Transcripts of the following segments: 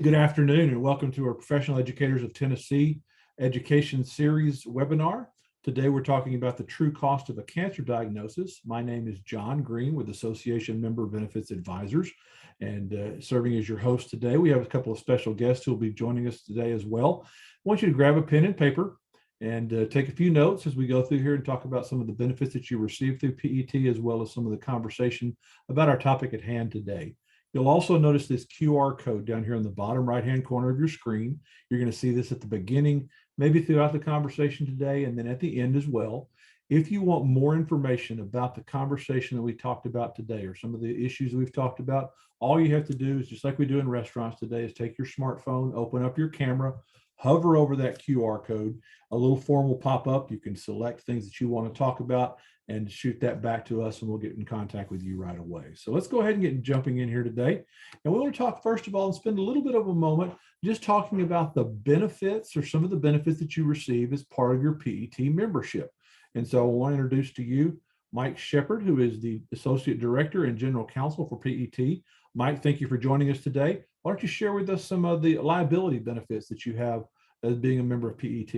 Good afternoon and welcome to our Professional Educators of Tennessee Education Series webinar. Today we're talking about the true cost of a cancer diagnosis. My name is John Green with Association Member Benefits Advisors and serving as your host today. We have a couple of special guests who will be joining us today as well. I want you to grab a pen and paper and take a few notes as we go through here and talk about some of the benefits that you receive through PET, as well as some of the conversation about our topic at hand today. You'll also notice this QR code down here in the bottom right-hand corner of your screen. You're going to see this at the beginning, maybe throughout the conversation today, and then at the end as well. If you want more information about the conversation that we talked about today or some of the issues we've talked about, all you have to do is, just like we do in restaurants today, is take your smartphone, open up your camera, hover over that QR code. A little form will pop up. You can select things that you want to talk about and shoot that back to us, and we'll get in contact with you right away. So let's go ahead and get jumping in here today. And we want to talk first of all and spend a little bit of a moment just talking about the benefits or some of the benefits that you receive as part of your PET membership. And so I want to introduce to you Mike Shepard, who is the Associate Director and General Counsel for PET. Mike, thank you for joining us today. Why don't you share with us some of the liability benefits that you have as being a member of PET?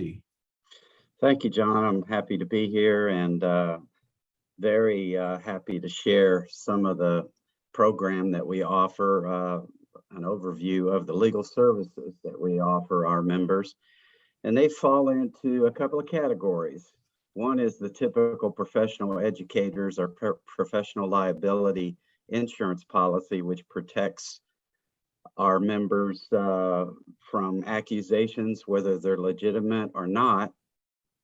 Thank you, John. I'm happy to be here and very happy to share some of the program that we offer, an overview of the legal services that we offer our members. And they fall into a couple of categories. One is the typical professional educators or professional liability insurance policy, which protects our members from accusations, whether they're legitimate or not,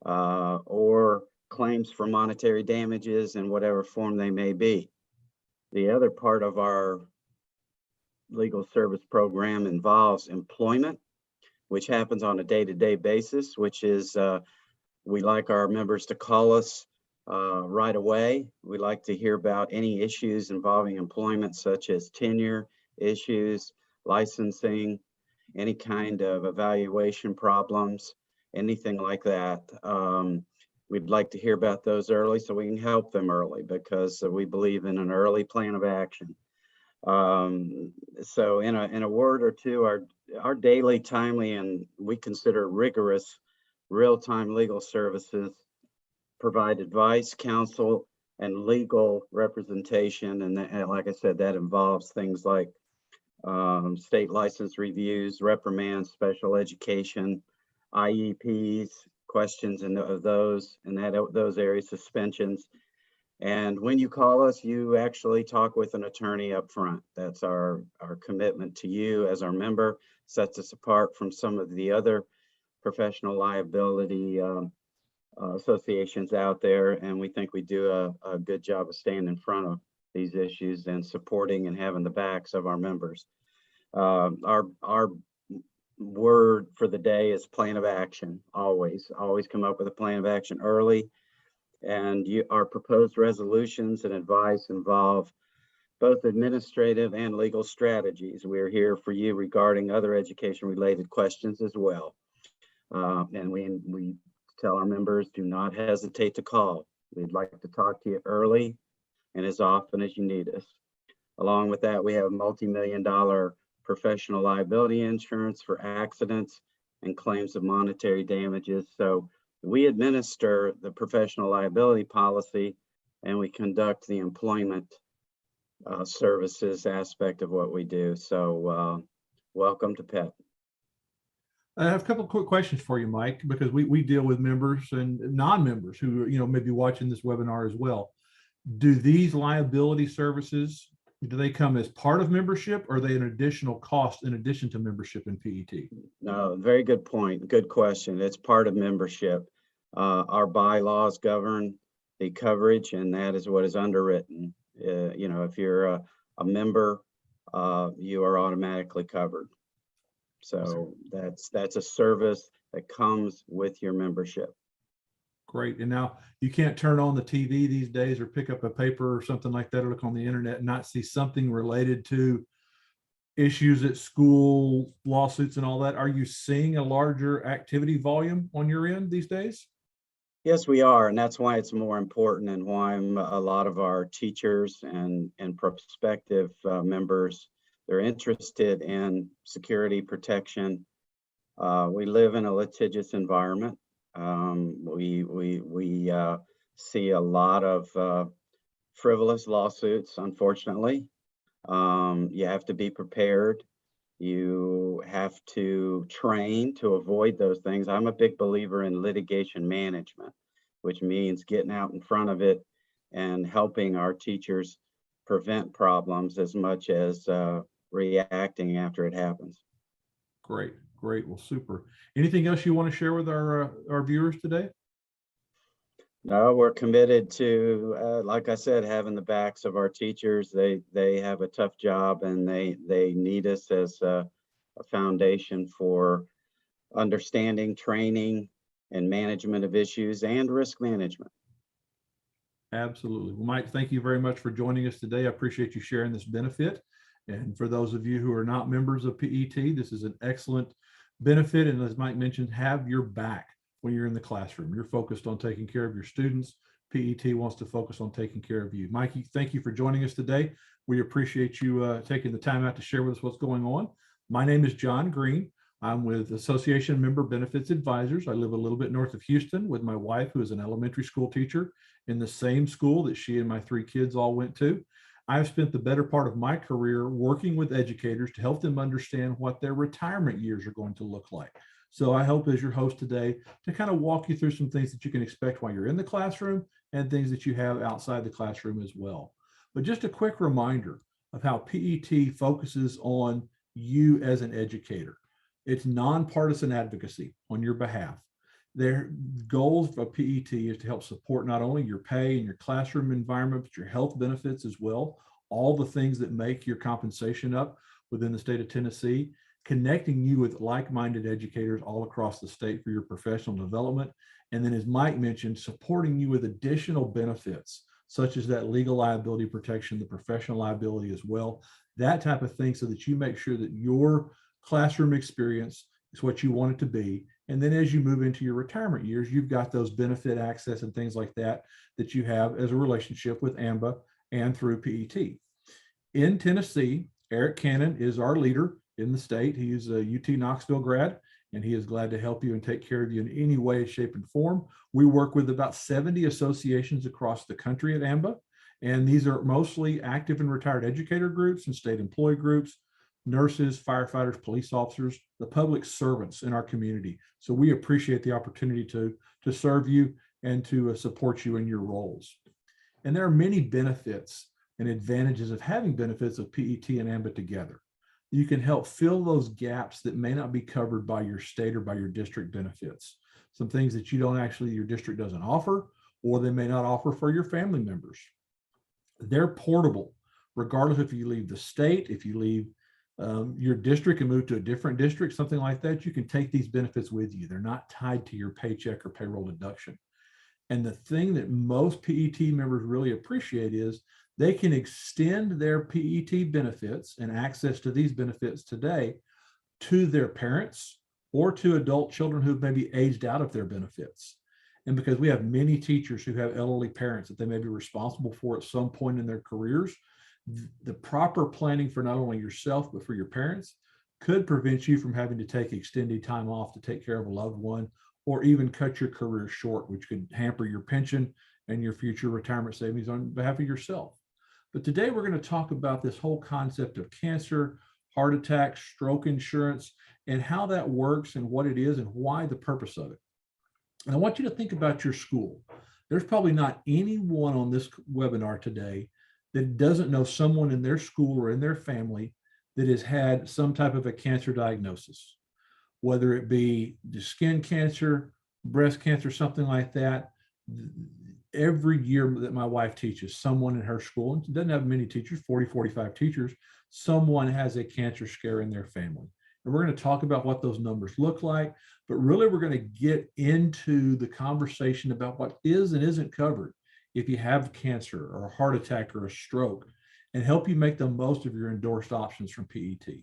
or claims for monetary damages in whatever form they may be. The other part of our legal service program involves employment, which happens on a day-to-day basis, which is we like our members to call us right away. We like to hear about any issues involving employment, such as tenure issues, licensing, any kind of evaluation problems, anything like that. We'd like to hear about those early so we can help them early, because we believe in an early plan of action. So in a word or two, our daily, timely, and we consider rigorous real-time legal services provide advice, counsel, and legal representation. And like I said, that involves things like state license reviews, reprimands, special education, IEPs, questions of those areas, suspensions. And when you call us, you actually talk with an attorney up front. That's our commitment to you as our member, sets us apart from some of the other professional liability associations out there. And we think we do a good job of staying in front of these issues and supporting and having the backs of our members. Our word for the day is plan of action. Always come up with a plan of action early. And our proposed resolutions and advice involve both administrative and legal strategies. We're here for you regarding other education related questions as well. And we tell our members, do not hesitate to call. We'd like to talk to you early and as often as you need us. Along with that, we have multi-million-dollar professional liability insurance for accidents and claims of monetary damages. So we administer the professional liability policy and we conduct the employment services aspect of what we do. So welcome to PET. I have a couple of quick questions for you, Mike, because we deal with members and non-members who may be watching this webinar as well. Do these liability services, do they come as part of membership, or are they an additional cost in addition to membership in PET? No, very good point. Good question. It's part of membership. Our bylaws govern the coverage, and that is what is underwritten. If you're a member, you are automatically covered. So that's a service that comes with your membership. Great. And now you can't turn on the TV these days or pick up a paper or something like that or look on the internet and not see something related to issues at school, lawsuits and all that. Are you seeing a larger activity volume on your end these days? Yes, we are. And that's why it's more important, and why a lot of our teachers and prospective members They're interested in security protection. We live in a litigious environment. We see a lot of frivolous lawsuits, unfortunately. You have to be prepared. You have to train to avoid those things. I'm a big believer in litigation management, which means getting out in front of it and helping our teachers prevent problems as much as reacting after it happens. Great, great. Well, super. Anything else you want to share with our viewers today? No, we're committed to, like I said, having the backs of our teachers. They have a tough job, and they need us as a foundation for understanding, training, and management of issues and risk management. Absolutely. Well, Mike, thank you very much for joining us today. I appreciate you sharing this benefit. And for those of you who are not members of PET, this is an excellent benefit. And as Mike mentioned, have your back when you're in the classroom. You're focused on taking care of your students. PET wants to focus on taking care of you. Mikey, thank you for joining us today. We appreciate you taking the time out to share with us what's going on. My name is John Green. I'm with Association Member Benefits Advisors. I live a little bit north of Houston with my wife, who is an elementary school teacher in the same school that she and my 3 kids all went to. I've spent the better part of my career working with educators to help them understand what their retirement years are going to look like. So I hope, as your host today, to kind of walk you through some things that you can expect while you're in the classroom and things that you have outside the classroom as well. But just a quick reminder of how PET focuses on you as an educator. It's nonpartisan advocacy on your behalf. Their goals of PET is to help support not only your pay and your classroom environment, but your health benefits as well, all the things that make your compensation up within the state of Tennessee, connecting you with like-minded educators all across the state for your professional development. And then, as Mike mentioned, supporting you with additional benefits, such as that legal liability protection, the professional liability as well, that type of thing, so that you make sure that your classroom experience is what you want it to be. And then as you move into your retirement years, you've got those benefit access and things like that that you have as a relationship with AMBA and through PET. In Tennessee, Eric Cannon is our leader in the state. He is a UT Knoxville grad, and he is glad to help you and take care of you in any way, shape, and form. We work with about 70 associations across the country at AMBA, and these are mostly active and retired educator groups and state employee groups, nurses, firefighters, police officers, the public servants in our community. So we appreciate the opportunity to serve you and to support you in your roles. And there are many benefits and advantages of having benefits of PET and AMBA together. You can help fill those gaps that may not be covered by your state or by your district benefits. Some things that your district doesn't offer, or they may not offer for your family members. They're portable, regardless if you leave the state, if you leave your district and move to a different district, something like that, you can take these benefits with you. They're not tied to your paycheck or payroll deduction. And the thing that most PET members really appreciate is they can extend their PET benefits and access to these benefits today to their parents or to adult children who may be aged out of their benefits. And because we have many teachers who have elderly parents that they may be responsible for at some point in their careers, the proper planning for not only yourself, but for your parents could prevent you from having to take extended time off to take care of a loved one, or even cut your career short, which could hamper your pension and your future retirement savings on behalf of yourself. But today we're going to talk about this whole concept of cancer, heart attack, stroke insurance, and how that works and what it is and why the purpose of it. And I want you to think about your school. There's probably not anyone on this webinar today that doesn't know someone in their school or in their family that has had some type of a cancer diagnosis, whether it be the skin cancer, breast cancer, something like that. Every year that my wife teaches, someone in her school, and she doesn't have many teachers, 40, 45 teachers, someone has a cancer scare in their family. And we're going to talk about what those numbers look like, but really we're going to get into the conversation about what is and isn't covered if you have cancer or a heart attack or a stroke, and help you make the most of your endorsed options from PET.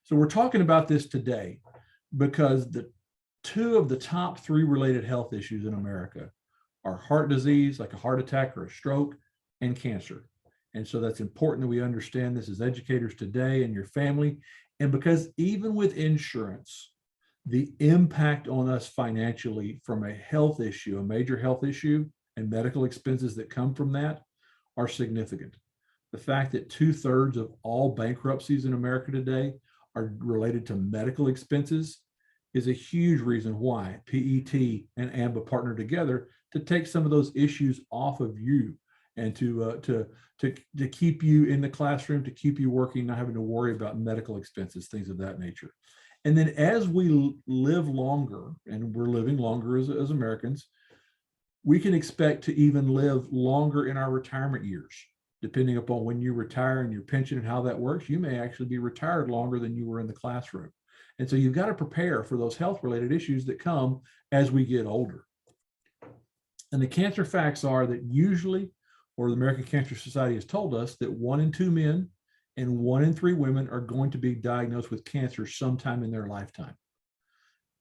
So we're talking about this today because the 2 of the top 3 related health issues in America are heart disease, like a heart attack or a stroke, and cancer. And so that's important that we understand this as educators today and your family. And because even with insurance, the impact on us financially from a health issue, a major health issue, and medical expenses that come from that are significant. The fact that 2/3 of all bankruptcies in America today are related to medical expenses is a huge reason why PET and AMBA partner together to take some of those issues off of you and to keep you in the classroom, to keep you working, not having to worry about medical expenses, things of that nature. And then as we live longer, and we're living longer as Americans, we can expect to even live longer in our retirement years. Depending upon when you retire and your pension and how that works, you may actually be retired longer than you were in the classroom. And so you've got to prepare for those health related issues that come as we get older. And the cancer facts are that usually, or the American Cancer Society has told us, that 1 in 2 men and 1 in 3 women are going to be diagnosed with cancer sometime in their lifetime.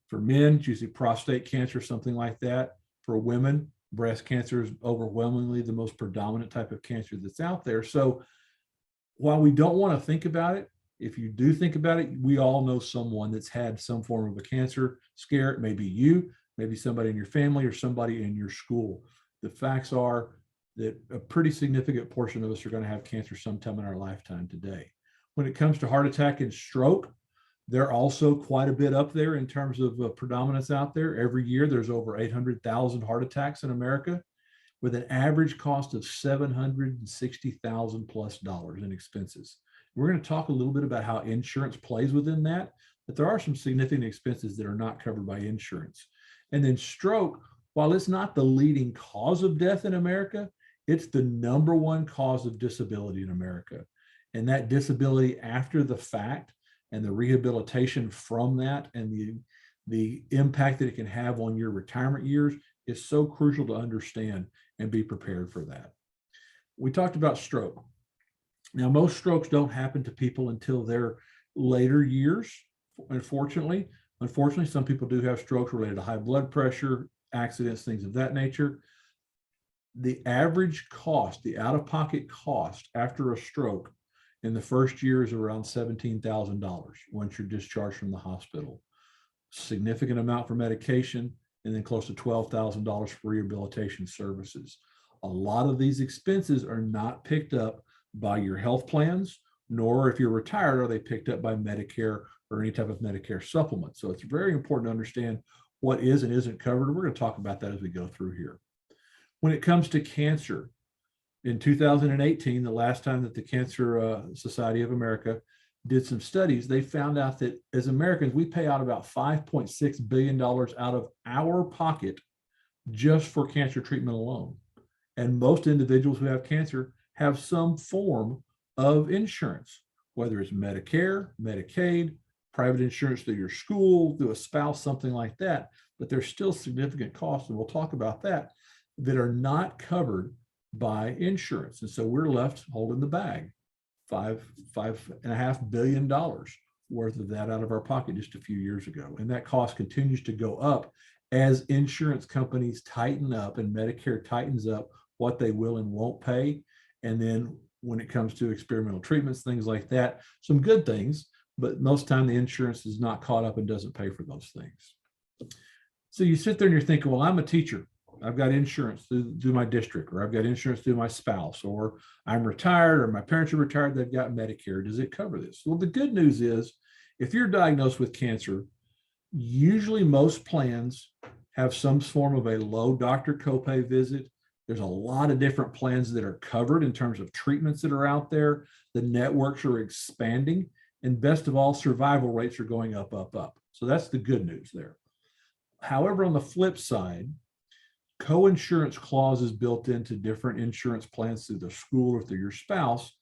For men, it's usually prostate cancer, something like that. For women, breast cancer is overwhelmingly the most predominant type of cancer that's out there. So while we don't want to think about it, if you do think about it, we all know someone that's had some form of a cancer scare. It may be you, maybe somebody in your family, or somebody in your school. The facts are that a pretty significant portion of us are going to have cancer sometime in our lifetime today. When it comes to heart attack and stroke, they're also quite a bit up there in terms of predominance out there. Every year, there's over 800,000 heart attacks in America, with an average cost of $760,000 plus in expenses. We're going to talk a little bit about how insurance plays within that, but there are some significant expenses that are not covered by insurance. And then stroke, while it's not the leading cause of death in America, it's the #1 cause of disability in America. And that disability after the fact and the rehabilitation from that and the impact that it can have on your retirement years is so crucial to understand and be prepared for that. We talked about stroke. Now, most strokes don't happen to people until their later years, unfortunately. Unfortunately, some people do have strokes related to high blood pressure, accidents, things of that nature. The average cost, the out-of-pocket cost after a stroke in the first year is around $17,000 once you're discharged from the hospital. Significant amount for medication, and then close to $12,000 for rehabilitation services. A lot of these expenses are not picked up by your health plans, nor if you're retired, are they picked up by Medicare or any type of Medicare supplement. So it's very important to understand what is and isn't covered. We're going to talk about that as we go through here. When it comes to cancer, in 2018, the last time that the Cancer Society of America did some studies, they found out that as Americans, we pay out about $5.6 billion out of our pocket just for cancer treatment alone. And most individuals who have cancer have some form of insurance, whether it's Medicare, Medicaid, private insurance through your school, through a spouse, something like that. But there's still significant costs, and we'll talk about that are not covered by insurance. And so we're left holding the bag, $5.5 billion worth of that out of our pocket just a few years ago. And that cost continues to go up as insurance companies tighten up and Medicare tightens up what they will and won't pay. And then when it comes to experimental treatments, things like that, some good things, but most time the insurance is not caught up and doesn't pay for those things. So you sit there and you're thinking, well, I'm a teacher. I've got insurance through my district, or I've got insurance through my spouse, or I'm retired, or my parents are retired, they've got Medicare. Does it cover this? Well, the good news is if you're diagnosed with cancer, usually most plans have some form of a low doctor copay visit. There's a lot of different plans that are covered in terms of treatments that are out there. The networks are expanding, and best of all, survival rates are going up, up, up. So that's the good news there. However, on the flip side, co-insurance clauses built into different insurance plans through the school or through your spouse,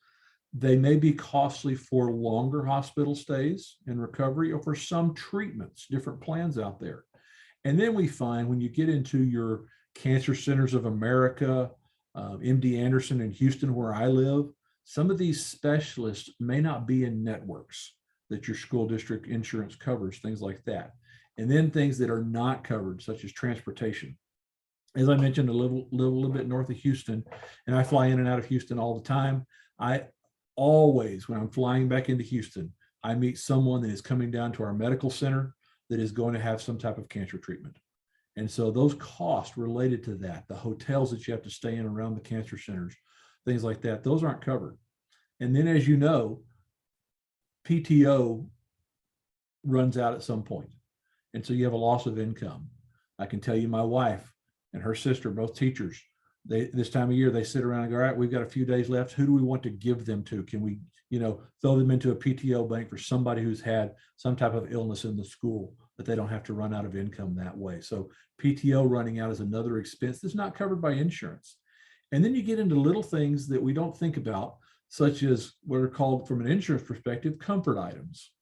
they may be costly for longer hospital stays and recovery, or for some treatments, different plans out there. And then we find when you get into your Cancer Centers of America, MD Anderson in Houston, where I live, some of these specialists may not be in networks that your school district insurance covers, things like that. And then things that are not covered, such as transportation. As I mentioned, a little bit north of Houston, and I fly in and out of Houston all the time. I always, when I'm flying back into Houston, I meet someone that is coming down to our medical center that is going to have some type of cancer treatment. And so those costs related to that, the hotels that you have to stay in around the cancer centers, things like that, those aren't covered. And then, as you know, PTO runs out at some point. And so you have a loss of income. I can tell you my wife and her sister, both teachers, this time of year, they sit around and go, all right, we've got a few days left. Who do we want to give them to? Can we, throw them into a PTO bank for somebody who's had some type of illness in the school that they don't have to run out of income that way? So PTO running out is another expense that's not covered by insurance. And then you get into little things that we don't think about, such as what are called, from an insurance perspective, comfort items.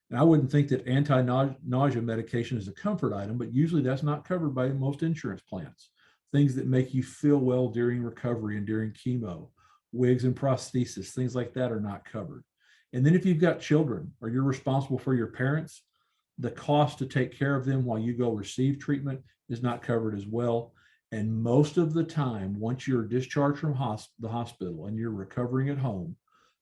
And I wouldn't think that anti-nausea medication is a comfort item, but usually that's not covered by most insurance plans. Things that make you feel well during recovery and during chemo, wigs and prosthesis, things like that are not covered. And then if you've got children or you're responsible for your parents, the cost to take care of them while you go receive treatment is not covered as well. And most of the time, once you're discharged from the hospital and you're recovering at home,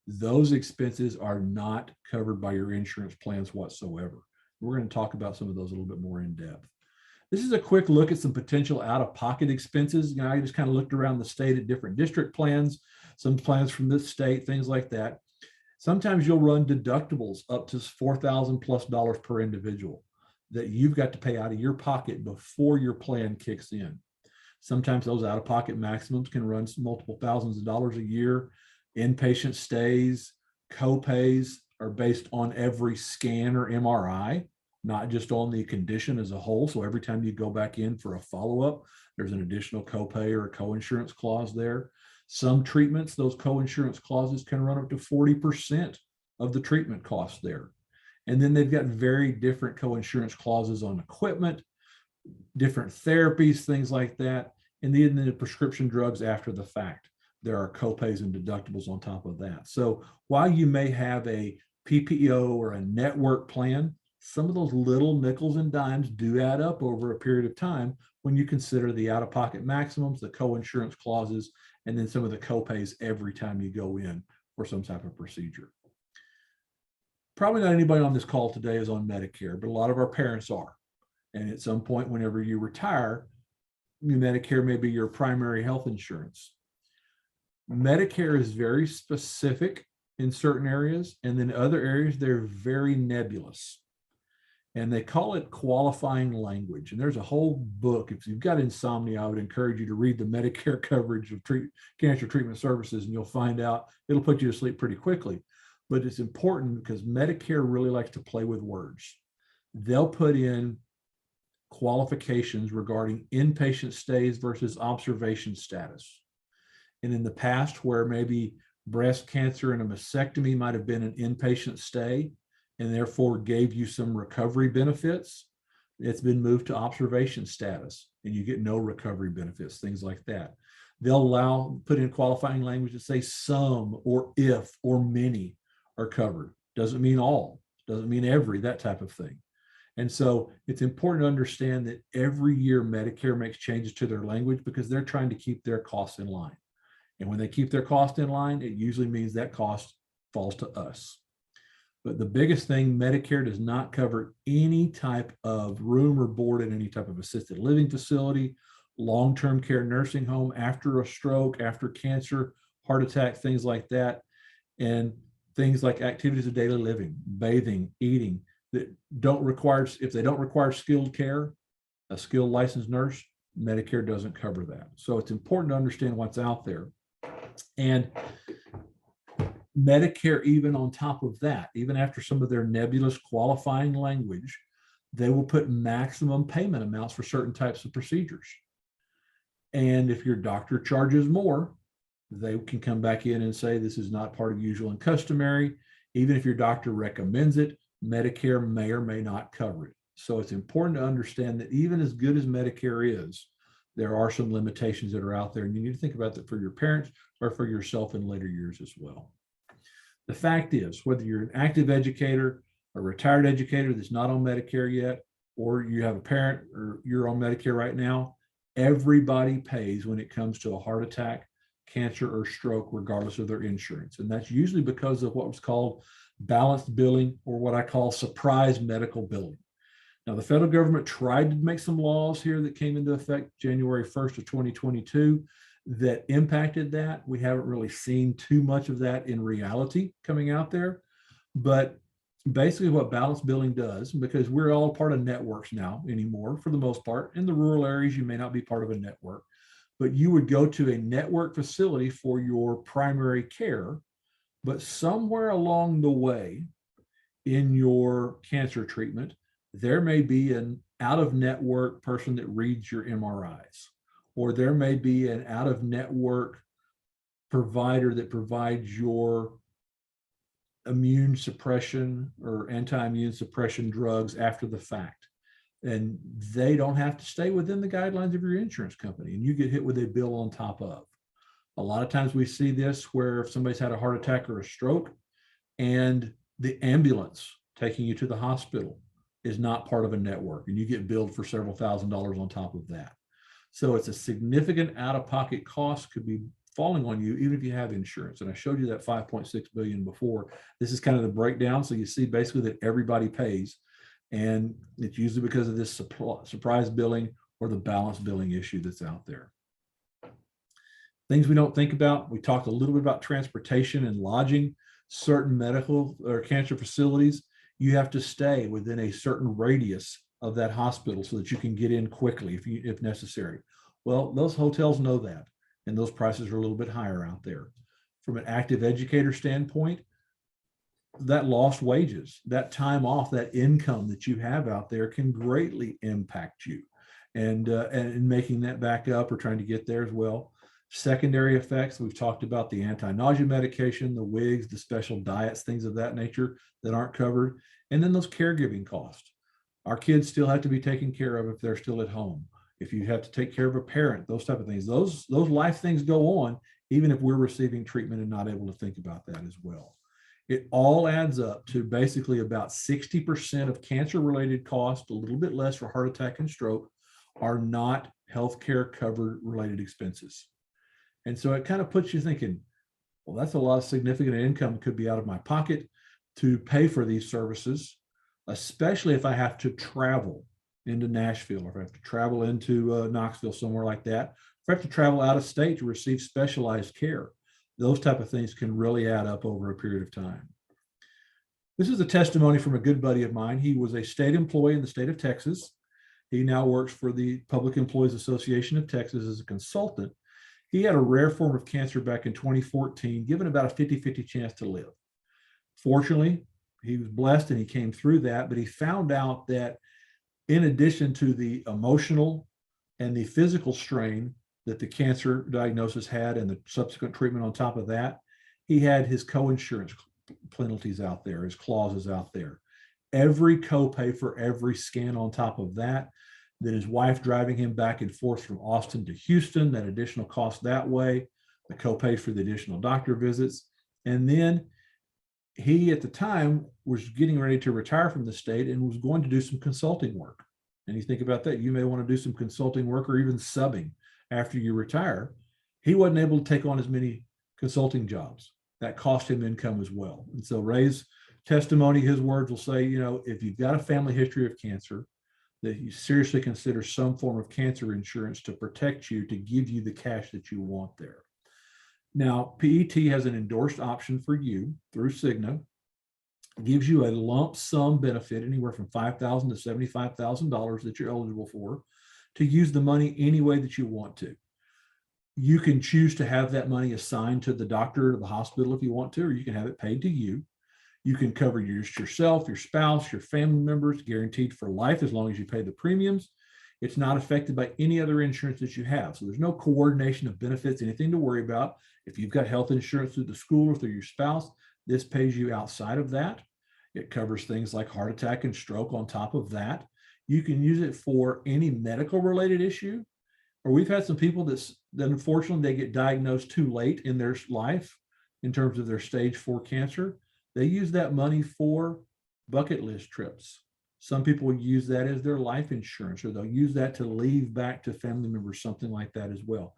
those expenses are not covered by your insurance plans whatsoever. We're going to talk about some of those a little bit more in depth. This is a quick look at some potential out-of-pocket expenses. I just kind of looked around the state at different district plans, some plans from this state, things like that. Sometimes you'll run deductibles up to $4,000+ per individual that you've got to pay out of your pocket before your plan kicks in. Sometimes those out-of-pocket maximums can run multiple thousands of dollars a year. Inpatient stays, co-pays are based on every scan or MRI, not just on the condition as a whole. So every time you go back in for a follow-up, there's an additional copay or a co-insurance clause there. Some treatments, those co-insurance clauses can run up to 40% of the treatment cost there. And then they've got very different co-insurance clauses on equipment, different therapies, things like that. And then the prescription drugs after the fact. There are copays and deductibles on top of that. So while you may have a PPO or a network plan, some of those little nickels and dimes do add up over a period of time when you consider the out-of-pocket maximums, the co-insurance clauses, and then some of the copays every time you go in for some type of procedure. Probably not anybody on this call today is on Medicare, but a lot of our parents are. And at some point, whenever you retire, Medicare may be your primary health insurance. Medicare is very specific in certain areas, and then other areas, they're very nebulous. And they call it qualifying language. And there's a whole book. If you've got insomnia, I would encourage you to read the Medicare coverage of cancer treatment services, and you'll find out it'll put you to sleep pretty quickly. But it's important because Medicare really likes to play with words. They'll put in qualifications regarding inpatient stays versus observation status. And in the past, where maybe breast cancer and a mastectomy might have been an inpatient stay and therefore gave you some recovery benefits, it's been moved to observation status and you get no recovery benefits, things like that. They'll put in qualifying language to say some or if or many are covered. Doesn't mean all, doesn't mean every, that type of thing. And so it's important to understand that every year Medicare makes changes to their language because they're trying to keep their costs in line. And when they keep their cost in line, it usually means that cost falls to us. But the biggest thing, Medicare does not cover any type of room or board in any type of assisted living facility, long-term care nursing home, after a stroke, after cancer, heart attack, things like that. And things like activities of daily living, bathing, eating, that don't require, if they don't require skilled care, a skilled licensed nurse, Medicare doesn't cover that. So it's important to understand what's out there. And Medicare, even on top of that, even after some of their nebulous qualifying language, they will put maximum payment amounts for certain types of procedures. And if your doctor charges more, they can come back in and say this is not part of usual and customary. Even if your doctor recommends it, Medicare may or may not cover it. So it's important to understand that even as good as Medicare is, there are some limitations that are out there, and you need to think about that for your parents or for yourself in later years as well. The fact is, whether you're an active educator, a retired educator that's not on Medicare yet, or you have a parent or you're on Medicare right now, everybody pays when it comes to a heart attack, cancer or stroke, regardless of their insurance. And that's usually because of what was called balanced billing, or what I call surprise medical billing. Now, the federal government tried to make some laws here that came into effect January 1st of 2022 that impacted that. We haven't really seen too much of that in reality coming out there. But basically what balanced billing does, because we're all part of networks now anymore, for the most part, in the rural areas, you may not be part of a network, but you would go to a network facility for your primary care, but somewhere along the way in your cancer treatment, there may be an out-of-network person that reads your MRIs, or there may be an out-of-network provider that provides your immune suppression or anti-immune suppression drugs after the fact. And they don't have to stay within the guidelines of your insurance company, and you get hit with a bill on top of. A lot of times we see this where if somebody's had a heart attack or a stroke and the ambulance taking you to the hospital is not part of a network, and you get billed for several $1,000s on top of that. So it's a significant out-of-pocket cost could be falling on you, even if you have insurance. And I showed you that 5.6 billion before. This is kind of the breakdown. So you see basically that everybody pays, and it's usually because of this surprise billing or the balance billing issue that's out there. Things we don't think about. We talked a little bit about transportation and lodging. Certain medical or cancer facilities, you have to stay within a certain radius of that hospital so that you can get in quickly if necessary. Well, those hotels know that, and those prices are a little bit higher out there. From an active educator standpoint, that lost wages, that time off, that income that you have out there can greatly impact you, and making that back up or trying to get there as well. Secondary effects, we've talked about the anti-nausea medication, the wigs, the special diets, things of that nature that aren't covered. And then those caregiving costs. Our kids still have to be taken care of if they're still at home. If you have to take care of a parent, those type of things, those life things go on, even if we're receiving treatment and not able to think about that as well. It all adds up to basically about 60% of cancer-related costs, a little bit less for heart attack and stroke, are not healthcare covered related expenses. And so it kind of puts you thinking, well, that's a lot of significant income could be out of my pocket to pay for these services, especially if I have to travel into Nashville, or if I have to travel into Knoxville, somewhere like that, if I have to travel out of state to receive specialized care. Those type of things can really add up over a period of time. This is a testimony from a good buddy of mine. He was a state employee in the state of Texas. He now works for the Public Employees Association of Texas as a consultant. He had a rare form of cancer back in 2014, given about a 50-50 chance to live. Fortunately, he was blessed and he came through that, but he found out that in addition to the emotional and the physical strain that the cancer diagnosis had and the subsequent treatment on top of that, he had his co-insurance penalties out there, his clauses out there. Every copay for every scan on top of that, then his wife driving him back and forth from Austin to Houston, that additional cost that way, the copay for the additional doctor visits. And then he, at the time, was getting ready to retire from the state and was going to do some consulting work. And you think about that, you may want to do some consulting work or even subbing after you retire. He wasn't able to take on as many consulting jobs. That cost him income as well. And so Ray's testimony, his words will say, you know, if you've got a family history of cancer, that you seriously consider some form of cancer insurance to protect you, to give you the cash that you want there. Now, PET has an endorsed option for you through Cigna. It gives you a lump sum benefit anywhere from $5,000 to $75,000 that you're eligible for, to use the money any way that you want to. You can choose to have that money assigned to the doctor or the hospital if you want to, or you can have it paid to you. You can cover yourself, your spouse, your family members, guaranteed for life as long as you pay the premiums. It's not affected by any other insurance that you have. So there's no coordination of benefits, anything to worry about. If you've got health insurance through the school or through your spouse, this pays you outside of that. It covers things like heart attack and stroke on top of that. You can use it for any medical related issue. Or we've had some people that unfortunately they get diagnosed too late in their life in terms of their stage 4 cancer. They use that money for bucket list trips. Some people use that as their life insurance, or they'll use that to leave back to family members, something like that as well.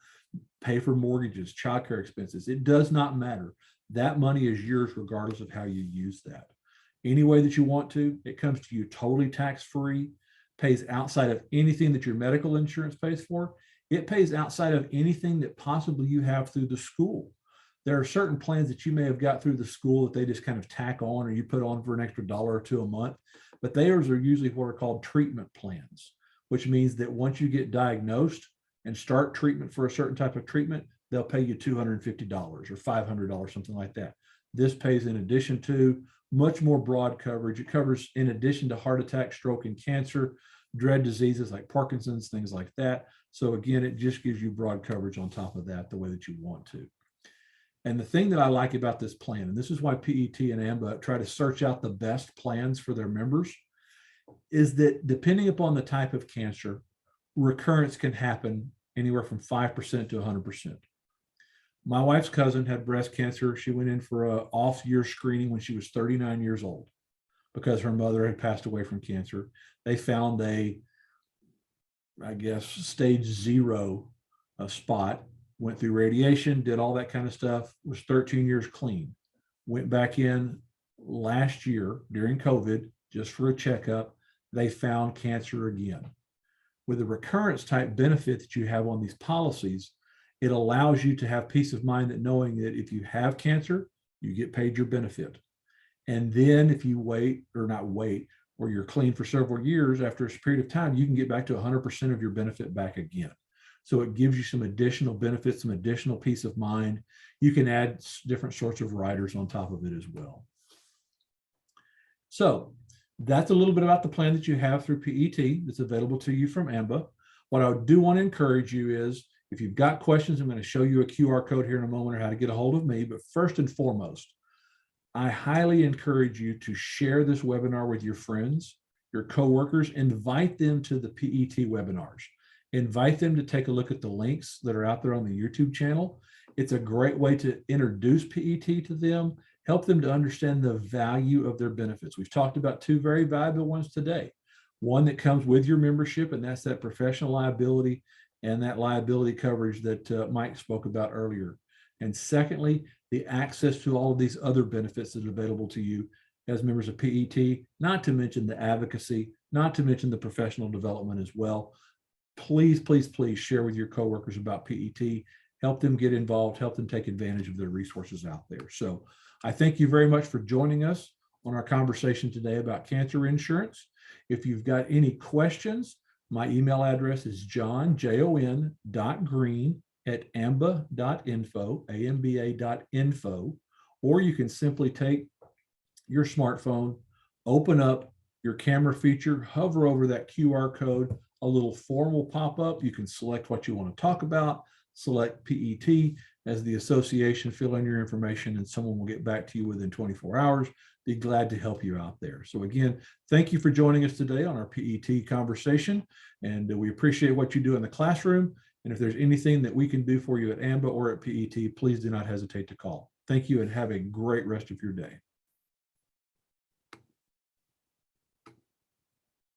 pay for mortgages, childcare expenses. It does not matter. That money is yours regardless of how you use that. Any way that you want to, it comes to you totally tax-free, pays outside of anything that your medical insurance pays for. It pays outside of anything that possibly you have through the school. There are certain plans that you may have got through the school that they just kind of tack on or you put on for an extra dollar or two a month, but theirs are usually what are called treatment plans, which means that once you get diagnosed and start treatment for a certain type of treatment, they'll pay you $250 or $500, something like that. This pays in addition to much more broad coverage. It covers in addition to heart attack, stroke, and cancer, dread diseases like Parkinson's, things like that. So again, it just gives you broad coverage on top of that the way that you want to. And the thing that I like about this plan, and this is why PET and AMBA try to search out the best plans for their members, is that depending upon the type of cancer, recurrence can happen anywhere from 5% to 100%. My wife's cousin had breast cancer. She went in for an off-year screening when she was 39 years old because her mother had passed away from cancer. They found stage 0 spot, went through radiation, did all that kind of stuff, was 13 years clean. Went back in last year during COVID just for a checkup. They found cancer again. With the recurrence type benefit that you have on these policies, it allows you to have peace of mind that knowing that if you have cancer, you get paid your benefit. And then if you or you're clean for several years, after a period of time, you can get back to 100% of your benefit back again. So it gives you some additional benefits, some additional peace of mind. You can add different sorts of riders on top of it as well. So that's a little bit about the plan that you have through PET that's available to you from AMBA. What I do want to encourage you is, if you've got questions, I'm going to show you a QR code here in a moment or how to get a hold of me. But first and foremost, I highly encourage you to share this webinar with your friends, your coworkers, invite them to the PET webinars. Invite them to take a look at the links that are out there on the YouTube channel. It's a great way to introduce PET to them, help them to understand the value of their benefits. We've talked about two very valuable ones today. One that comes with your membership, and that's that professional liability and that liability coverage that Mike spoke about earlier. And secondly, the access to all of these other benefits that are available to you as members of PET, not to mention the advocacy, not to mention the professional development as well. Please, please, please share with your coworkers about PET, help them get involved, help them take advantage of their resources out there. So I thank you very much for joining us on our conversation today about cancer insurance. If you've got any questions, my email address is john.green@amba.info, amba.info, or you can simply take your smartphone, open up your camera feature, hover over that QR code, a little form will pop up. You can select what you want to talk about, select PET as the association, fill in your information, and someone will get back to you within 24 hours. Be glad to help you out there. So again, thank you for joining us today on our PET conversation, and we appreciate what you do in the classroom. And if there's anything that we can do for you at AMBA or at PET, please do not hesitate to call. Thank you and have a great rest of your day.